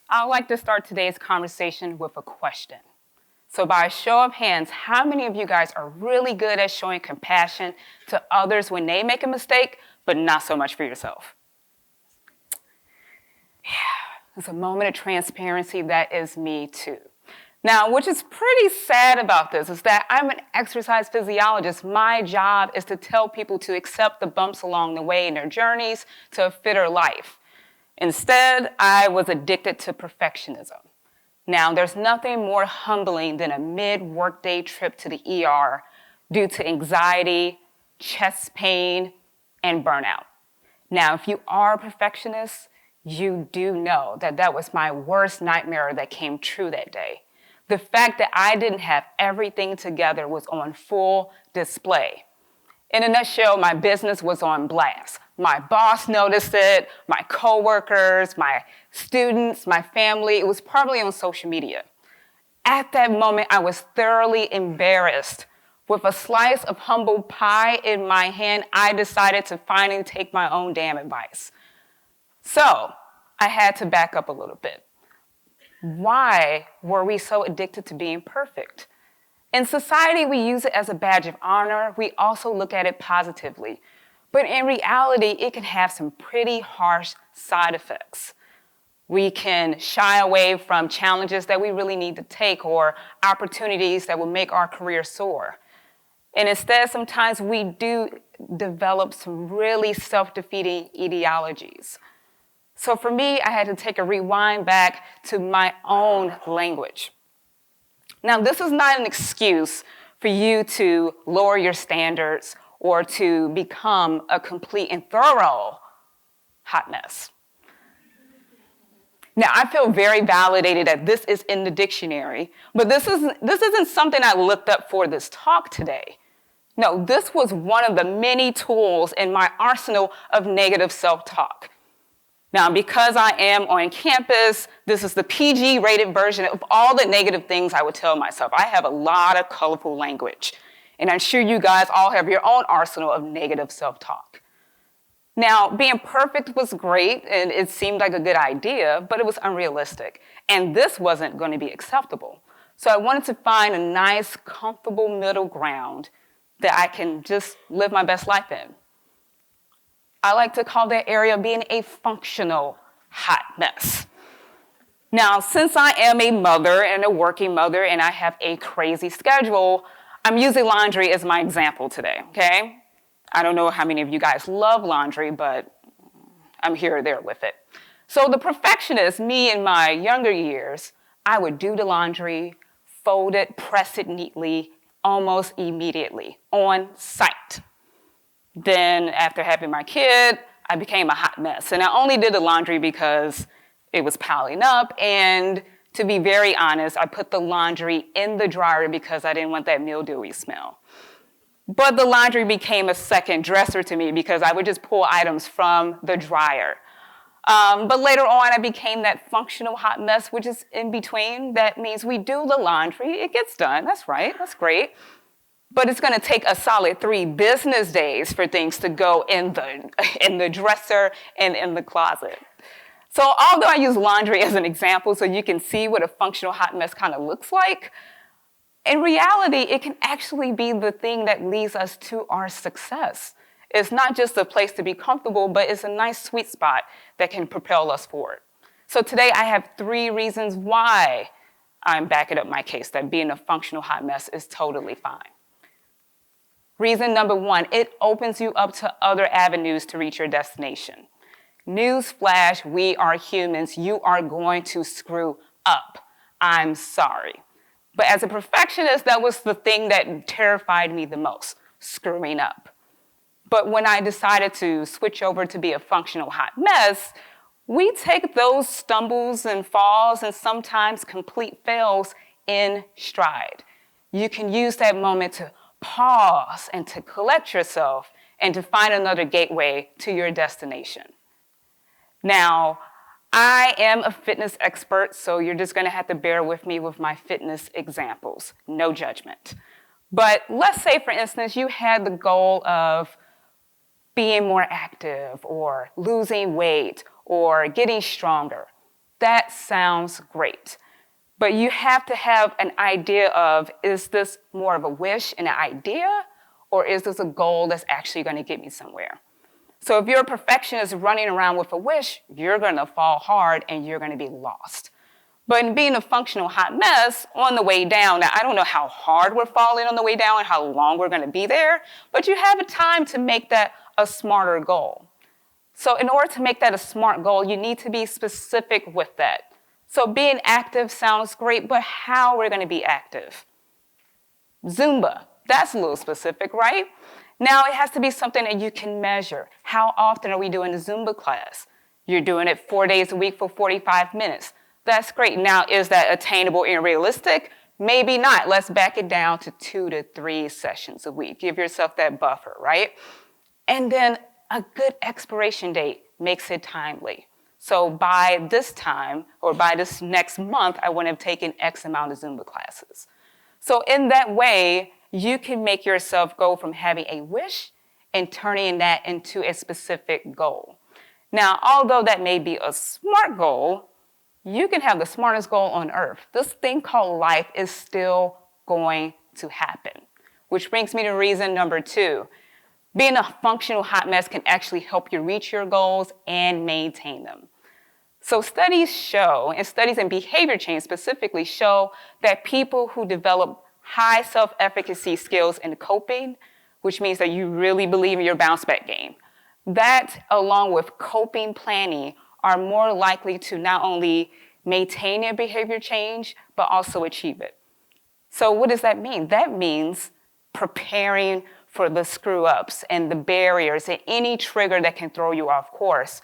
I'd like to start today's conversation with a question. So by a show of hands, how many of you guys are really good at showing compassion to others when they make a mistake, but not so much for yourself? Yeah, it's a moment of transparency. That is me too. Now, which is pretty sad about this is that I'm an exercise physiologist. My job is to tell people to accept the bumps along the way in their journeys to a fitter life. Instead, I was addicted to perfectionism. Now, there's nothing more humbling than a mid-workday trip to the ER due to anxiety, chest pain, and burnout. Now, if you are a perfectionist, you do know that that was my worst nightmare that came true that day. The fact that I didn't have everything together was on full display. In a nutshell, my business was on blast. My boss noticed it, my coworkers, my students, my family. It was probably on social media. At that moment, I was thoroughly embarrassed. With a slice of humble pie in my hand, I decided to finally take my own damn advice. So I had to back up a little bit. Why were we so addicted to being perfect? In society, we use it as a badge of honor. We also look at it positively. But in reality, it can have some pretty harsh side effects. We can shy away from challenges that we really need to take or opportunities that will make our career soar. And instead, sometimes we do develop some really self-defeating ideologies. So for me, I had to take a rewind back to my own language. Now, this is not an excuse for you to lower your standards or to become a complete and thorough hot mess. Now, I feel very validated that this is in the dictionary, but this isn't something I looked up for this talk today. No, this was one of the many tools in my arsenal of negative self-talk. Now, because I am on campus, this is the PG-rated version of all the negative things I would tell myself. I have a lot of colorful language, and I'm sure you guys all have your own arsenal of negative self-talk. Now, being perfect was great, and it seemed like a good idea, but it was unrealistic, and this wasn't going to be acceptable. So I wanted to find a nice, comfortable middle ground that I can just live my best life in. I like to call that area being a functional hot mess. Now, since I am a mother and a working mother and I have a crazy schedule, I'm using laundry as my example today, okay? I don't know how many of you guys love laundry, but I'm here or there with it. So the perfectionist, me in my younger years, I would do the laundry, fold it, press it neatly, almost immediately, on site. Then after having my kid, I became a hot mess. And I only did the laundry because it was piling up. And to be very honest, I put the laundry in the dryer because I didn't want that mildewy smell. But the laundry became a second dresser to me because I would just pull items from the dryer. But later on, I became that functional hot mess, which is in between. That means we do the laundry, it gets done, that's right, that's great. But it's going to take a solid 3 business days for things to go in the dresser and in the closet. So although I use laundry as an example so you can see what a functional hot mess kind of looks like, in reality, it can actually be the thing that leads us to our success. It's not just a place to be comfortable, but it's a nice sweet spot that can propel us forward. So today I have 3 reasons why I'm backing up my case that being a functional hot mess is totally fine. Reason number 1, it opens you up to other avenues to reach your destination. Newsflash, we are humans. You are going to screw up. I'm sorry. But as a perfectionist, that was the thing that terrified me the most, screwing up. But when I decided to switch over to be a functional hot mess, we take those stumbles and falls and sometimes complete fails in stride. You can use that moment to pause and to collect yourself and to find another gateway to your destination. Now, I am a fitness expert, so you're just going to have to bear with me with my fitness examples. No judgment. But let's say, for instance, you had the goal of being more active or losing weight or getting stronger. That sounds great. But you have to have an idea of, is this more of a wish and an idea, or is this a goal that's actually going to get me somewhere? So if you're a perfectionist running around with a wish, you're going to fall hard and you're going to be lost. But in being a functional hot mess, on the way down, now I don't know how hard we're falling on the way down and how long we're going to be there, but you have a time to make that a smarter goal. So in order to make that a smart goal, you need to be specific with that. So being active sounds great, but how we're going to be active? Zumba, that's a little specific, right? Now it has to be something that you can measure. How often are we doing the Zumba class? You're doing it 4 days a week for 45 minutes. That's great. Now, is that attainable and realistic? Maybe not. Let's back it down to 2 to 3 sessions a week. Give yourself that buffer, right? And then a good expiration date makes it timely. So by this time, or by this next month, I want to have taken X amount of Zumba classes. So in that way, you can make yourself go from having a wish and turning that into a specific goal. Now, although that may be a smart goal, you can have the smartest goal on earth. This thing called life is still going to happen. Which brings me to reason number 2. Being a functional hot mess can actually help you reach your goals and maintain them. So studies show, and studies in behavior change specifically show, that people who develop high self-efficacy skills in coping, which means that you really believe in your bounce back game, that along with coping planning are more likely to not only maintain their behavior change, but also achieve it. So what does that mean? That means preparing for the screw-ups and the barriers and any trigger that can throw you off course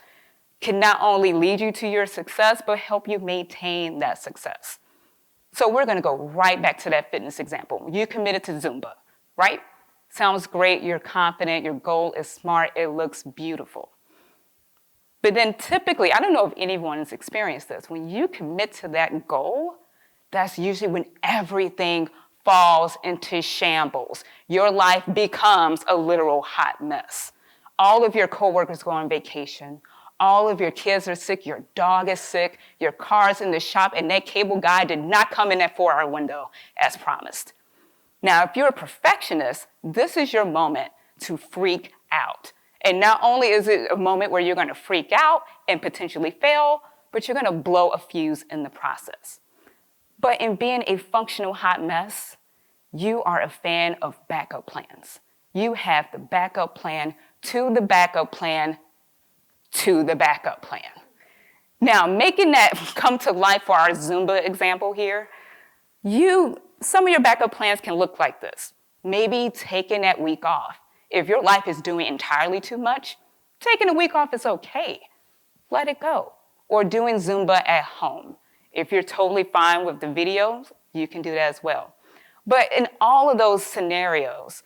can not only lead you to your success, but help you maintain that success. So we're going to go right back to that fitness example. You committed to Zumba, right? Sounds great, you're confident, your goal is smart, it looks beautiful. But then typically, I don't know if anyone has experienced this, when you commit to that goal, that's usually when everything falls into shambles. Your life becomes a literal hot mess. All of your coworkers go on vacation. All of your kids are sick. Your dog is sick. Your car's in the shop, and that cable guy did not come in that 4-hour window as promised. Now, if you're a perfectionist, this is your moment to freak out. And not only is it a moment where you're going to freak out and potentially fail, but you're going to blow a fuse in the process. But in being a functional hot mess, you are a fan of backup plans. You have the backup plan to the backup plan to the backup plan. Now, making that come to life for our Zumba example here, some of your backup plans can look like this. Maybe taking that week off. If your life is doing entirely too much, taking a week off is okay. Let it go. Or doing Zumba at home. If you're totally fine with the videos, you can do that as well. But in all of those scenarios,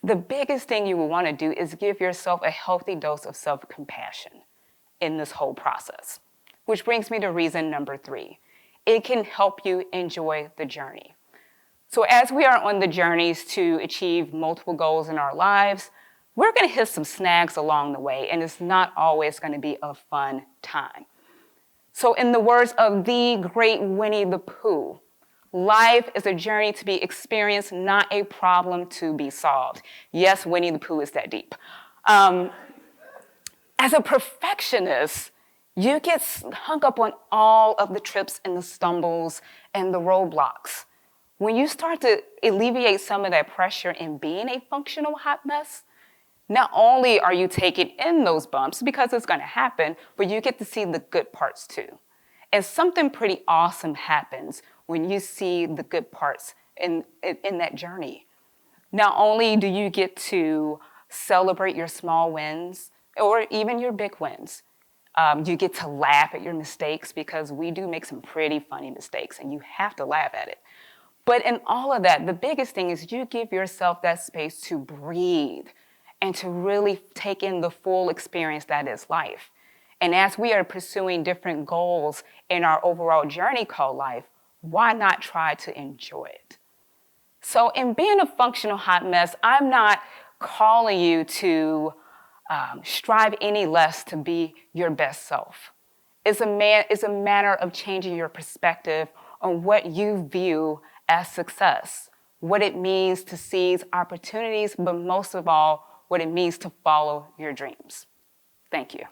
the biggest thing you will want to do is give yourself a healthy dose of self-compassion in this whole process. Which brings me to reason number 3. It can help you enjoy the journey. So as we are on the journeys to achieve multiple goals in our lives, we're going to hit some snags along the way, and it's not always going to be a fun time. So in the words of the great Winnie the Pooh, life is a journey to be experienced, not a problem to be solved. Yes, Winnie the Pooh is that deep. As a perfectionist, you get hung up on all of the trips and the stumbles and the roadblocks. When you start to alleviate some of that pressure in being a functional hot mess, not only are you taking in those bumps, because it's going to happen, but you get to see the good parts too. And something pretty awesome happens when you see the good parts in that journey. Not only do you get to celebrate your small wins, or even your big wins, you get to laugh at your mistakes, because we do make some pretty funny mistakes, and you have to laugh at it. But in all of that, the biggest thing is you give yourself that space to breathe and to really take in the full experience that is life. And as we are pursuing different goals in our overall journey called life, why not try to enjoy it? So in being a functional hot mess, I'm not calling you to strive any less to be your best self. It's a matter of changing your perspective on what you view as success, what it means to seize opportunities, but most of all, what it means to follow your dreams. Thank you.